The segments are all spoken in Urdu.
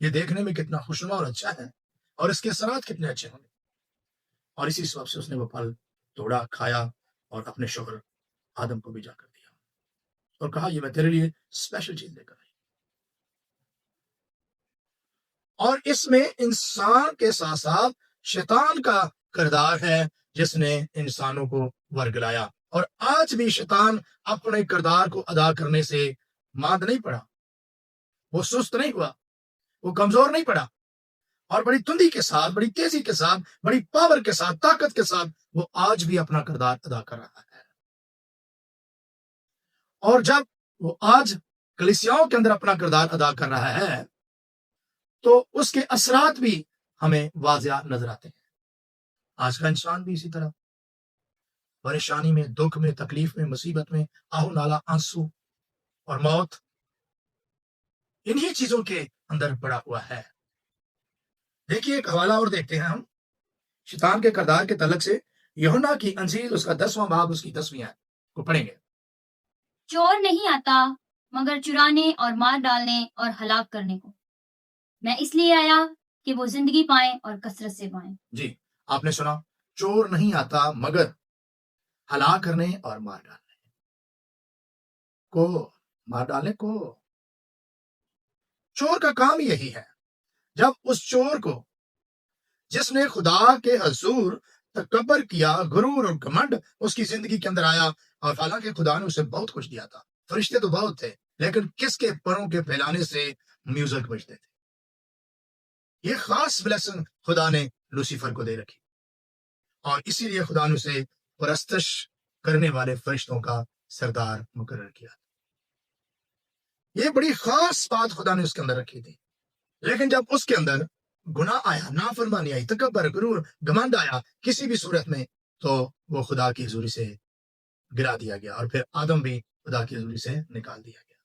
یہ دیکھنے میں کتنا خوشنما اور اچھا ہے اور اس کے اثرات کتنے اچھے ہوں گے. اور اسی سبب سے اس نے وہ پھل توڑا, کھایا اور اپنے شوہر آدم کو بھی جا کر دیا اور کہا یہ میں تیرے لیے اسپیشل چیز لے کر آئی. اور اس میں انسان کے ساتھ ساتھ شیطان کا کردار ہے جس نے انسانوں کو ورگلایا. اور آج بھی شیطان اپنے کردار کو ادا کرنے سے ماند نہیں پڑا, وہ سست نہیں ہوا, وہ کمزور نہیں پڑا, اور بڑی تندی کے ساتھ, بڑی تیزی کے ساتھ, بڑی پاور کے ساتھ, طاقت کے ساتھ وہ آج بھی اپنا کردار ادا کر رہا ہے. اور جب وہ آج کلیسیاؤں کے اندر اپنا کردار ادا کر رہا ہے تو اس کے اثرات بھی ہمیں واضح نظر آتے ہیں. آج کا انسان بھی اسی طرح پریشانی میں, دکھ میں, تکلیف میں, مصیبت میں, آہو نالا, آنسو اور موت, انہی چیزوں کے اندر پڑا ہوا ہے. دیکھیے ایک حوالہ اور دیکھتے ہیں ہم شیطان کے کردار کے تعلق سے. یوحنا کی انجیل اس کا 10واں باب اس کی 10ویں آیت کو پڑھیں گے. چور نہیں آتا مگر چرانے اور مار ڈالنے اور ہلاک کرنے کو. میں اس لیے آیا کہ وہ زندگی پائیں اور کثرت سے پائیں. جی, آپ نے سنا, چور نہیں آتا مگر ہلاک کرنے اور مار ڈالنے کو, مار ڈالنے کو. چور کا کام یہی ہے. جب اس چور کو جس نے خدا کے حضور تکبر کیا, غرور اور گھمنڈ اس کی زندگی کے اندر آیا, اور حالانکہ خدا نے اسے بہت کچھ دیا تھا, فرشتے تو بہت تھے, لیکن کس کے پروں کے پھیلانے سے میوزک بجتے تھے. یہ خاص بلیسنگ خدا نے لوسیفر کو دے رکھی, اور اسی لیے خدا نے اسے پرستش کرنے والے فرشتوں کا سردار مقرر کیا. یہ بڑی خاص بات خدا نے اس کے اندر رکھی تھی. لیکن جب اس کے اندر گناہ آیا, نافرمانی آئی, تکبر, غرور, گھمنڈ آیا کسی بھی صورت میں, تو وہ خدا کی حضوری سے گرا دیا گیا, اور پھر آدم بھی خدا کی حضوری سے نکال دیا گیا.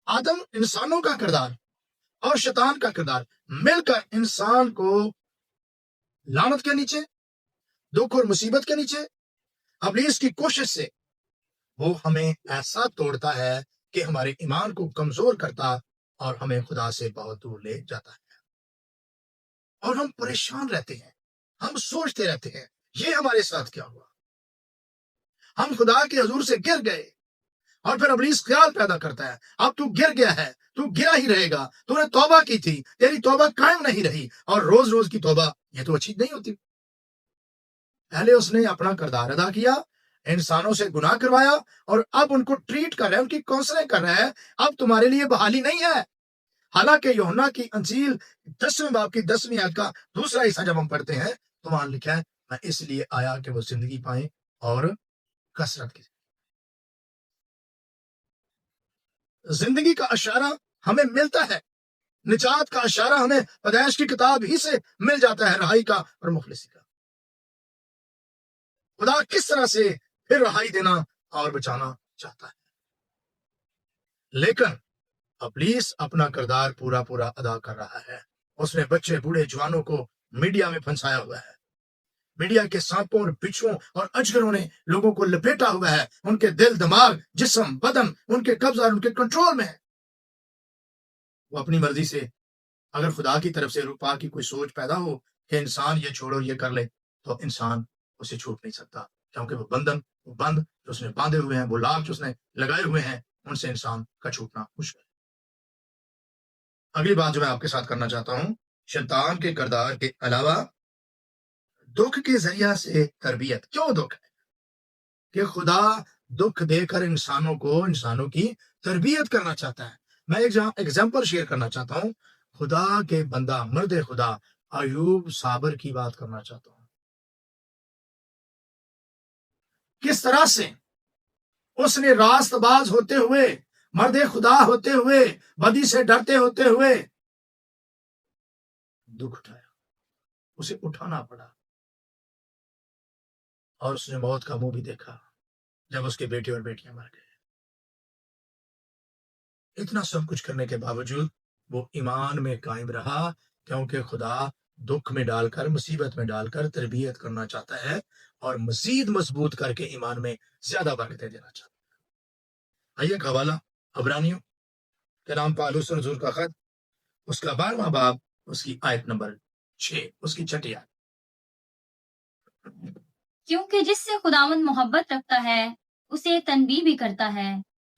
آدم انسانوں کا کردار اور شیطان کا کردار مل کر انسان کو لعنت کے نیچے, دکھ اور مصیبت کے نیچے, ابلیس کی کوشش سے وہ ہمیں ایسا توڑتا ہے کہ ہمارے ایمان کو کمزور کرتا اور ہمیں خدا سے بہت دور لے جاتا ہے. اور ہم پریشان رہتے ہیں, ہم سوچتے رہتے ہیں یہ ہمارے ساتھ کیا ہوا, ہم خدا کے حضور سے گر گئے, اور پھر ابلیس خیال پیدا کرتا ہے اب تو گر گیا ہے, تو گرا ہی رہے گا, تو نے توبہ کی تھی, تیری توبہ قائم نہیں رہی, اور روز روز کی توبہ یہ تو اچھی نہیں ہوتی. پہلے اس نے اپنا کردار ادا کیا, انسانوں سے گناہ کروایا, اور اب ان کو ٹریٹ کر رہا ہے, ان کی کونسلنگ کر رہا ہے. اب تمہارے لیے بحالی نہیں ہے. حالانکہ یوحنا کی انجیل 10ویں باب کی 10ویں آیت کا دوسرا حصہ جب ہم پڑھتے ہیں تو وہاں لکھا ہے میں اس لیے آیا کہ وہ زندگی پائیں اور کثرت کی. زندگی کا اشارہ ہمیں ملتا ہے, نجات کا اشارہ ہمیں پیدائش کی کتاب ہی سے مل جاتا ہے, رہائی کا اور مخلصی کا. خدا کس طرح سے پھر رہائی دینا اور بچانا چاہتا ہے, لیکن ابلیس اپنا کردار پورا ادا کر رہا ہے. اس نے بچے, بوڑھے, جوانوں کو میڈیا میں پھنسایا ہوا ہے. میڈیا کے سانپوں اور بچھوؤں اور اجگروں نے لوگوں کو لپیٹا ہوا ہے. ان کے دل, دماغ, جسم, بدن ان کے قبضہ اور ان کے کنٹرول میں ہے. وہ اپنی مرضی سے, اگر خدا کی طرف سے روپا کی کوئی سوچ پیدا ہو کہ انسان یہ چھوڑو, یہ کر لے, تو انسان اسے چھوٹ نہیں سکتا, کیونکہ وہ بند جو اس نے باندھے ہوئے ہیں, وہ لاگ جو اس نے لگائے ہوئے ہیں, ان سے انسان کا چھوٹنا مشکل ہے. اگلی بات جو میں آپ کے ساتھ کرنا چاہتا ہوں, شیطان کے کردار کے علاوہ دکھ کے ذریعہ سے تربیت. کیوں دکھ ہے؟ کہ خدا دکھ دے کر انسانوں کی تربیت کرنا چاہتا ہے. میں ایک ایگزامپل شیئر کرنا چاہتا ہوں. خدا کے بندہ, مرد خدا ایوب صابر کی بات کرنا چاہتا ہوں. کس طرح سے اس نے راست باز ہوتے ہوئے, مرد خدا ہوتے ہوئے, بدی سے ڈرتے ہوتے ہوئے دکھ اٹھایا, اسے اٹھانا پڑا, اور اس نے موت کا منہ بھی دیکھا جب اس کے بیٹے اور بیٹیاں مر گئے. اتنا سب کچھ کرنے کے باوجود وہ ایمان میں قائم رہا, کیونکہ خدا دکھ میں ڈال کر, مصیبت میں ڈال کر تربیت کرنا چاہتا ہے اور مزید مضبوط کر کے ایمان میں زیادہ برکتیں دینا چاہتا ہے. آئیے ایک حوالہ عبرانیوں کلام پالوس رسول کا خط اس کا 12واں باب اس کی آیت نمبر 6 اس کی چھٹی آیت. کیونکہ جس سے خداوند محبت رکھتا ہے اسے تنبیہ بھی کرتا ہے،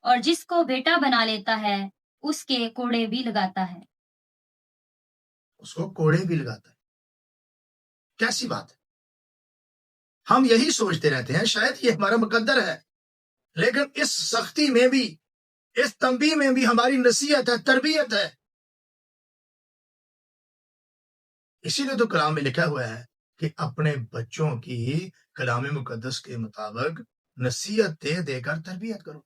اور جس کو بیٹا بنا لیتا ہے اس کے کوڑے بھی لگاتا ہے۔ اس کو کوڑے بھی لگاتا ہے. کیسی بات ہے؟ ہم یہی سوچتے رہتے ہیں شاید یہ ہمارا مقدر ہے، لیکن اس سختی میں بھی، اس تنبیہ میں بھی ہماری نصیحت ہے، تربیت ہے. اسی لیے تو کلام میں لکھا ہوا ہے کہ اپنے بچوں کی کلام مقدس کے مطابق نصیحت دے دے کر تربیت کرو،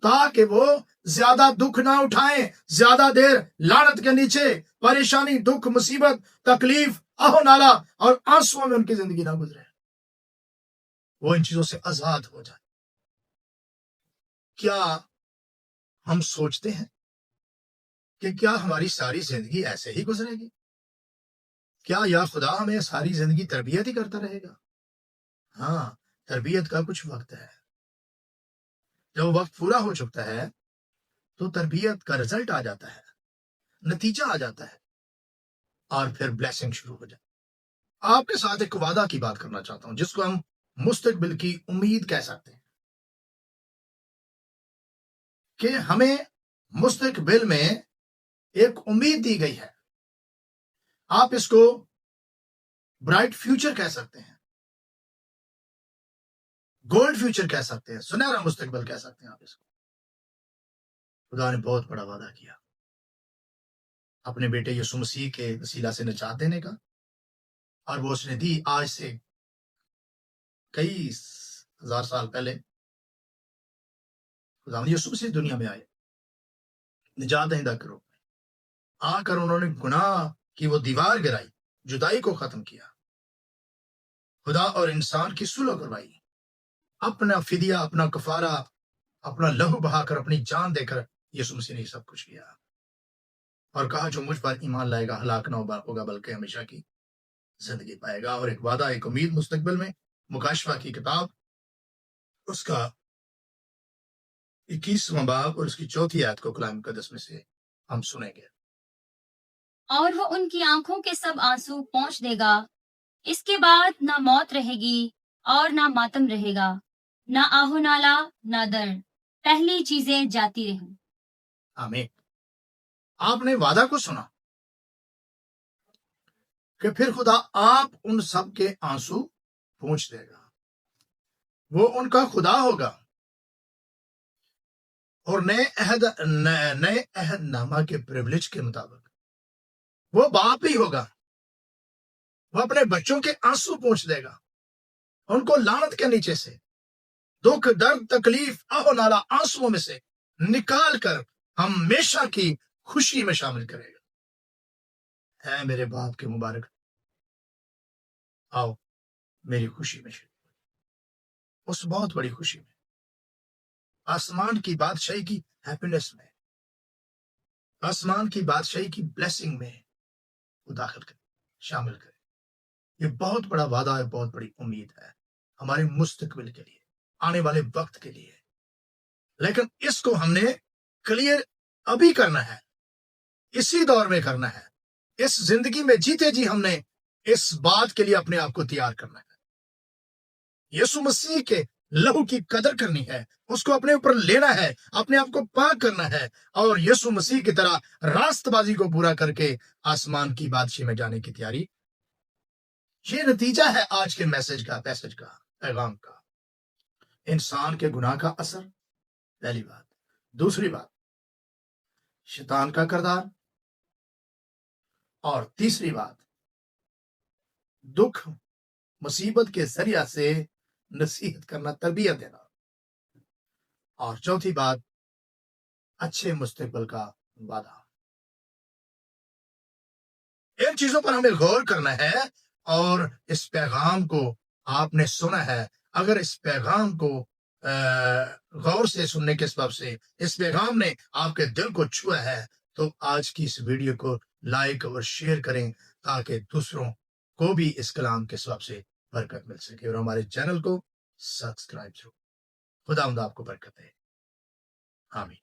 تاکہ وہ زیادہ دکھ نہ اٹھائیں، زیادہ دیر لعنت کے نیچے پریشانی، دکھ، مصیبت، تکلیف، آہو نالا اور آنسوؤں میں ان کی زندگی نہ گزرے، وہ ان چیزوں سے آزاد ہو جائے. کیا ہم سوچتے ہیں کہ کیا ہماری ساری زندگی ایسے ہی گزرے گی؟ کیا یا خدا ہمیں ساری زندگی تربیت ہی کرتا رہے گا؟ ہاں، تربیت کا کچھ وقت ہے. جب وقت پورا ہو چکتا ہے تو تربیت کا رزلٹ آ جاتا ہے، نتیجہ آ جاتا ہے، اور پھر بلیسنگ شروع ہو جائے. آپ کے ساتھ ایک وعدہ کی بات کرنا چاہتا ہوں جس کو ہم مستقبل کی امید کہہ سکتے ہیں، کہ ہمیں مستقبل میں ایک امید دی گئی ہے. آپ اس کو برائٹ فیوچر کہہ سکتے ہیں، گولڈ فیوچر کہہ سکتے ہیں، سنہرا مستقبل کہہ سکتے ہیں. آپ اس کو خدا نے بہت بڑا وعدہ کیا اپنے بیٹے یسوع مسیح کے وسیلہ سے نجات دینے کا، اور وہ اس نے دی آج سے کئی ہزار سال پہلے. خدا یسوع مسیح دنیا میں آئے نجات دہندہ کے روپ میں، آ کر انہوں نے گناہ کی وہ دیوار گرائی، جدائی کو ختم کیا، خدا اور انسان کی صلح کروائی، اپنا فدیہ، اپنا کفارہ، اپنا لہو بہا کر، اپنی جان دے کر یسوع مسیح نے سب کچھ کیا، اور کہا جو مجھ پر ایمان لائے گا ہلاک نہ ہوگا بلکہ ہمیشہ کی زندگی پائے گا. اور ایک وعدہ، ایک امید مستقبل میں. مکاشفہ کی کتاب اس کا 21واں باب اور اس کی 4 آیت کو کلام مقدس میں سے ہم سنیں گے. اور وہ ان کی آنکھوں کے سب آنسو پونچھ دے گا، اس کے بعد نہ موت رہے گی اور نہ ماتم رہے گا، نہ آہو نالا، نہ درد، پہلی چیزیں جاتی رہیں۔ آمین. آپ نے وعدہ کو سنا کہ پھر خدا آپ ان سب کے آنسو پونچھ دے گا، وہ ان کا خدا ہوگا، اور نئے عہد نامہ کے پریولیج کے مطابق وہ باپ ہی ہوگا. وہ اپنے بچوں کے آنسو پونچھ دے گا، ان کو لعنت کے نیچے سے، دکھ، درد، تکلیف، آہو نالا، آنسوؤں میں سے نکال کر ہمیشہ کی خوشی میں شامل کرے گا. اے میرے باپ کے مبارک، آؤ میری خوشی میں شریک، اس بہت بڑی خوشی میں، آسمان کی بادشاہی کی ہیپینس میں، آسمان کی بادشاہی کی بلیسنگ میں وہ داخل کرے، شامل کرے. یہ بہت بڑا وعدہ ہے، بہت بڑی امید ہے ہمارے مستقبل کے لیے، آنے والے وقت کے لیے. لیکن اس کو ہم نے کلیئر ابھی کرنا ہے، اسی دور میں کرنا ہے، اس زندگی میں جیتے جی ہم نے اس بات کے لیے اپنے آپ کو تیار کرنا ہے. یسوع مسیح کے لہو کی قدر کرنی ہے، اس کو اپنے اوپر لینا ہے، اپنے آپ کو پاک کرنا ہے، اور یسوع مسیح کی طرح راست بازی کو پورا کر کے آسمان کی بادشاہی میں جانے کی تیاری. یہ نتیجہ ہے آج کے میسج کا، پیغام کا. انسان کے گناہ کا اثر، پہلی بات. دوسری بات، شیطان کا کردار. اور تیسری بات، دکھ، مصیبت کے ذریعہ سے نصیحت کرنا، تربیت دینا. اور چوتھی بات، اچھے مستقبل کا وعدہ. ان چیزوں پر ہمیں غور کرنا ہے، اور اس پیغام کو آپ نے سنا ہے. اگر اس پیغام کو غور سے سننے کے سبب سے اس پیغام نے آپ کے دل کو چھوا ہے تو آج کی اس ویڈیو کو لائک اور شیئر کریں تاکہ دوسروں کو بھی اس کلام کے سبب سے برکت مل سکے، اور ہمارے چینل کو سبسکرائب کرو. خدا آپ کو برکت دے. آمین.